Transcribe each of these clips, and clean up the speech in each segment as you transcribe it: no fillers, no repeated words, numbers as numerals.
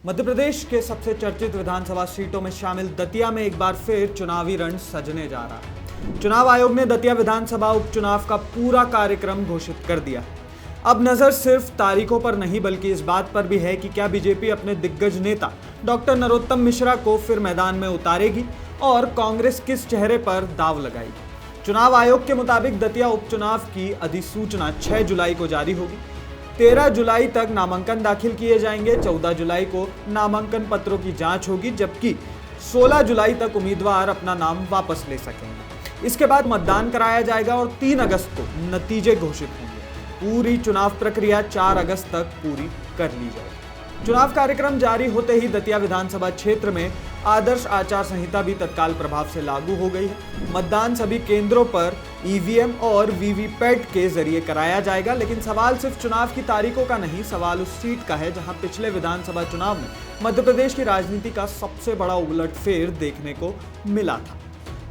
मध्य प्रदेश के सबसे चर्चित विधानसभा सीटों में शामिल दतिया में एक बार फिर चुनावी रण सजने जा रहा है। चुनाव आयोग ने दतिया विधानसभा उपचुनाव का पूरा कार्यक्रम घोषित कर दिया है। अब नजर सिर्फ तारीखों पर नहीं बल्कि इस बात पर भी है कि क्या बीजेपी अपने दिग्गज नेता डॉक्टर नरोत्तम मिश्रा को फिर मैदान में उतारेगी और कांग्रेस किस चेहरे पर दांव लगाएगी। चुनाव आयोग के मुताबिक दतिया उपचुनाव की अधिसूचना 6 जुलाई को जारी होगी। 13 जुलाई तक नामांकन दाखिल किए जाएंगे। 14 जुलाई को नामांकन पत्रों की जांच होगी, जबकि 16 जुलाई तक उम्मीदवार अपना नाम वापस ले सकेंगे। इसके बाद मतदान कराया जाएगा और 3 अगस्त को नतीजे घोषित होंगे। पूरी चुनाव प्रक्रिया 4 अगस्त तक पूरी कर ली जाएगी। चुनाव कार्यक्रम जारी होते ही दतिया विधानसभा क्षेत्र में आदर्श आचार संहिता भी तत्काल प्रभाव से लागू हो गई है। मतदान सभी केंद्रों पर ईवीएम और वीवीपैट के जरिए कराया जाएगा, लेकिन सवाल सिर्फ चुनाव की तारीखों का नहीं, सवाल उस सीट का है जहां पिछले विधानसभा चुनाव में मध्य प्रदेश की राजनीति का सबसे बड़ा उलटफेर देखने को मिला था।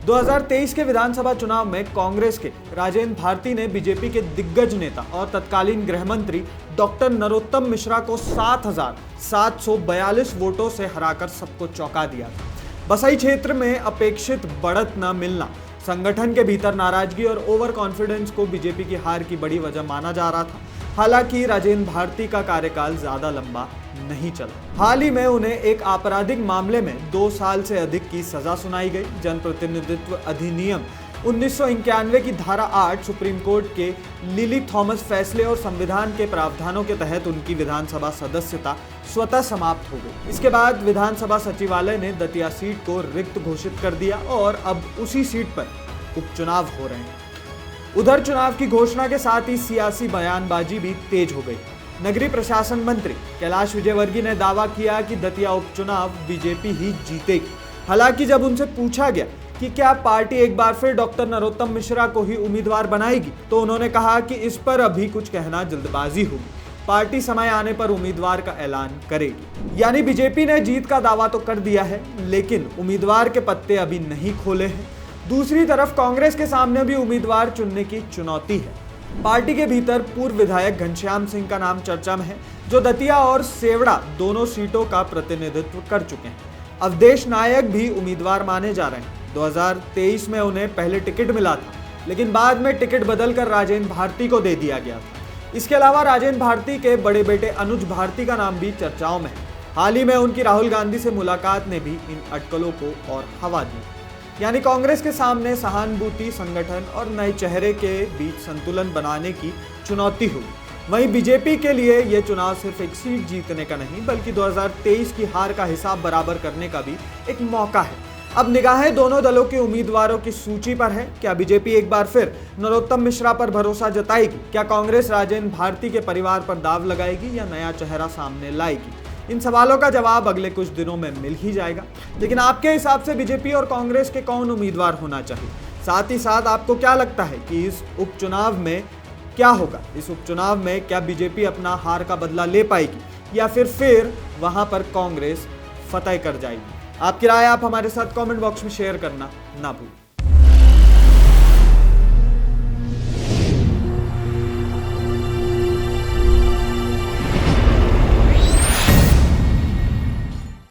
2023 के विधानसभा चुनाव में कांग्रेस के राजेंद्र भारती ने बीजेपी के दिग्गज नेता और तत्कालीन गृह मंत्री डॉक्टर नरोत्तम मिश्रा को 7,742 वोटों से हराकर सबको चौंका दिया था। बसई क्षेत्र में अपेक्षित बढ़त न मिलना, संगठन के भीतर नाराजगी और ओवर कॉन्फिडेंस को बीजेपी की हार की बड़ी वजह माना जा रहा था। हालांकि राजेंद्र भारती का कार्यकाल ज्यादा लंबा नहीं चला। हाल ही में उन्हें एक आपराधिक मामले में 2 साल से अधिक की सजा सुनाई गई। जनप्रतिनिधित्व अधिनियम 1991 की धारा 8 सुप्रीम कोर्ट के लिली थॉमस फैसले और संविधान के प्रावधानों के तहत उनकी विधानसभा सदस्यता स्वतः समाप्त हो गई। इसके बाद विधानसभा सचिवालय ने दतिया सीट को रिक्त घोषित कर दिया और अब उसी सीट पर उपचुनाव हो रहे हैं। उधर चुनाव की घोषणा के साथ ही सियासी बयानबाजी भी तेज हो गई। नगरीय प्रशासन मंत्री कैलाश विजयवर्गीय ने दावा किया कि दतिया उपचुनाव बीजेपी ही जीतेगी। हालांकि जब उनसे पूछा गया कि क्या पार्टी एक बार फिर डॉक्टर नरोत्तम मिश्रा को ही उम्मीदवार बनाएगी, तो उन्होंने कहा कि इस पर अभी कुछ कहना जल्दबाजी होगी। पार्टी समय आने पर उम्मीदवार का ऐलान करेगी। यानी बीजेपी ने जीत का दावा तो कर दिया है, लेकिन उम्मीदवार के पत्ते अभी नहीं खोले हैं। दूसरी तरफ कांग्रेस के सामने भी उम्मीदवार चुनने की चुनौती है। पार्टी के भीतर पूर्व विधायक घनश्याम सिंह का नाम चर्चा में है, जो दतिया और सेवड़ा दोनों सीटों का प्रतिनिधित्व कर चुके हैं। अवधेश नायक भी उम्मीदवार माने जा रहे हैं। 2023 में उन्हें पहले टिकट मिला था, लेकिन बाद में टिकट बदलकर राजेंद्र भारती को दे दिया गया था। इसके अलावा राजेंद्र भारती के बड़े बेटे अनुज भारती का नाम भी चर्चाओं में है। हाल ही में उनकी राहुल गांधी से मुलाकात ने भी इन अटकलों को और हवा दी। यानी कांग्रेस के सामने सहानुभूति, संगठन और नए चेहरे के बीच संतुलन बनाने की चुनौती होगी। वहीं बीजेपी के लिए यह चुनाव सिर्फ एक सीट जीतने का नहीं, बल्कि 2023 की हार का हिसाब बराबर करने का भी एक मौका है। अब निगाहें दोनों दलों के उम्मीदवारों की सूची पर है। क्या बीजेपी एक बार फिर नरोत्तम मिश्रा पर भरोसा जताएगी? क्या कांग्रेस राजेंद्र भारती के परिवार पर दाव लगाएगी या नया चेहरा सामने लाएगी? इन सवालों का जवाब अगले कुछ दिनों में मिल ही जाएगा। लेकिन आपके हिसाब से बीजेपी और कांग्रेस के कौन उम्मीदवार होना चाहिए? साथ ही साथ आपको क्या लगता है कि इस उपचुनाव में क्या होगा? इस उपचुनाव में क्या बीजेपी अपना हार का बदला ले पाएगी या फिर वहां पर कांग्रेस फतह कर जाएगी? आपकी राय आप हमारे साथ कमेंट बॉक्स में शेयर करना ना भूलें।